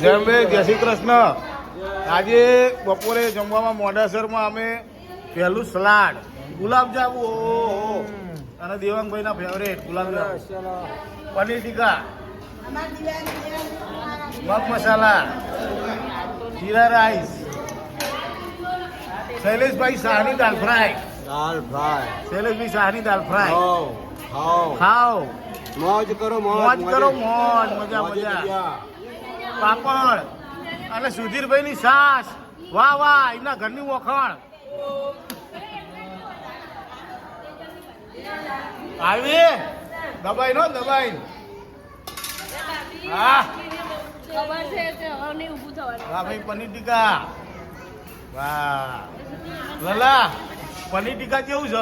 જય જય શ્રી કૃષ્ણ. આજે બપોરે જમવામાં મોડાસરમાં અમે પહેલું સલાડ, ગુલાબજાંબુ, ઓહો, અને દેવાંગભાઈના ફેવરેટ ગુલાબજાંબુ, પનીર ટીકા, મગ મસાલા, જીરા રાઈસ, શૈલેષભાઈ શાહની દાલ ફ્રાય, શૈલેષભાઈ શાહની દાલ ફ્રાય. ખાઓ, મોજ કરો, મોજ કરો, મોજ, મજા મજા. પાપડ અને સુધીરભાઈની સાસ, વાહ વાહ, એના ઘરની વખાણ. આવી દબાઈ નો દબાઈ. હા વાહ ભાઈ, પનીર ટીકા, વાહ લલા, પનીર ટીકા કેવું છે?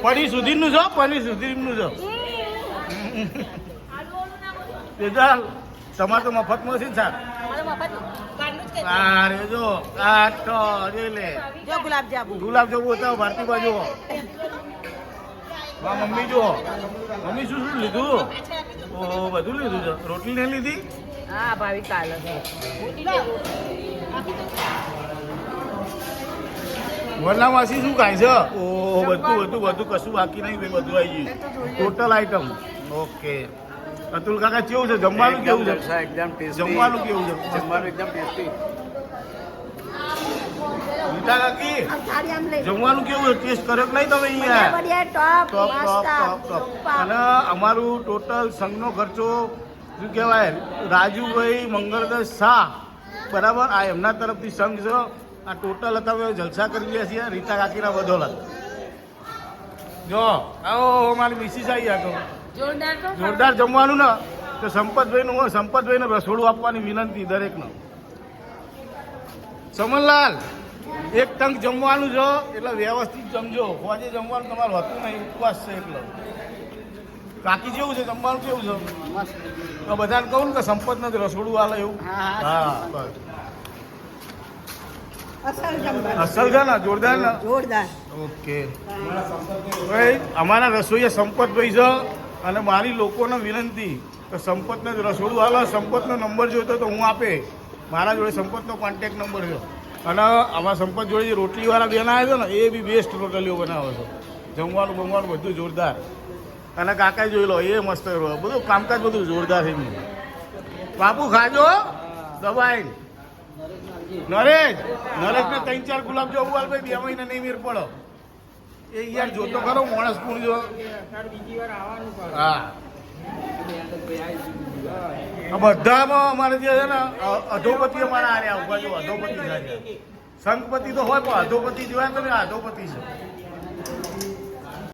પનીર સુધીરનું છે, પનીર સુધીરનું છે. તેજાલ તમારે તો મફતમાં છે ને સાહેબ? અરે જો આ તો લે ગુલાબજાંબુ હતા ભારતી બાજુ. મમ્મી જુઓ, મમ્મી શું શું લીધું? ઓહો, બધું લીધું છે. રોટલી નહીં લીધી? હા ભાવી કાલે વરનાવાસી શું ખાય છે? ઓહો, બધું કશું બાકી નહીં ભાઈ, બધું આવી ગયું, ટોટલ આઈટમ. ઓકે, અતુલ કાકા કેવું છે? જમવાનું કેવું છે? એકદમ ટેસ્ટી. જમવાનું કેવું છે? જમવાનું એકદમ ટેસ્ટી. ગીતા કાકી જમવાનું કેવું છે? ટેસ્ટ કર્યો કે નહીં તમે અહીંયા? ટોપ. અને અમારું ટોટલ સંઘનો ખર્ચો શું કહેવાય, રાજુભાઈ મંગળદાસ શાહ, બરાબર, આ એમના તરફથી સંઘ છે. આ ટોટલ હતા અમે જલસા કરી રહ્યા છીએ રીતા કાકીના બદોલત. જો આવો અમારી મિસિસ આવી આ તો જોરદાર જમવાનું ને. તો સંપતભાઈને રસોડું આપવાની વિનંતી દરેકને. સમનલાલ, એક ટંક જમવાનું છે એટલે વ્યવસ્થિત જમજો. હોજે જમવાનું તમારું હતું નહીં, ઉપવાસ છે એટલે. કાકી જેવું છે જમવાનું? કેવું છે? તો બધાને કહું ને કે સંપત નથી રસોડું હાલે એવું. હા બસ, અસલ છે ને? જોરદાર ને? ઓકે ભાઈ, અમારા રસોઈયા સંપતભાઈ છે. અને મારી લોકોને વિનંતી કે સંપતને રસોડું હાલો. સંપતનો નંબર જોઈતો તો હું આપે, મારા જોડે સંપતનો કોન્ટેક્ટ નંબર છે. અને આમાં સંપત જોડે જે રોટલીવાળા બેન આવે છે ને, એ બી બેસ્ટ રોટલીઓ બનાવે છે. જમવાનું બધું જોરદાર. અને કાકા જોઈ લો, એ મસ્ત બધું કામકાજ બધું જોરદાર છે. બાપુ ખાજો દબાઈ. નરેશને 3-4 ગુલાબજાંબુ હાલ ભાઈ, 2 મહિના નહીં મેર પડો. એ યાર જોતો ખરો માણસ કોણ જો. હા, બધામાં અમારે જે છે ને અધોપતિ અમારા આર્યા ઉભા જો. અધોપતિ સંઘપતિ તો હોય પણ અધોપતિ જોયા તમે, અધોપતિ છે.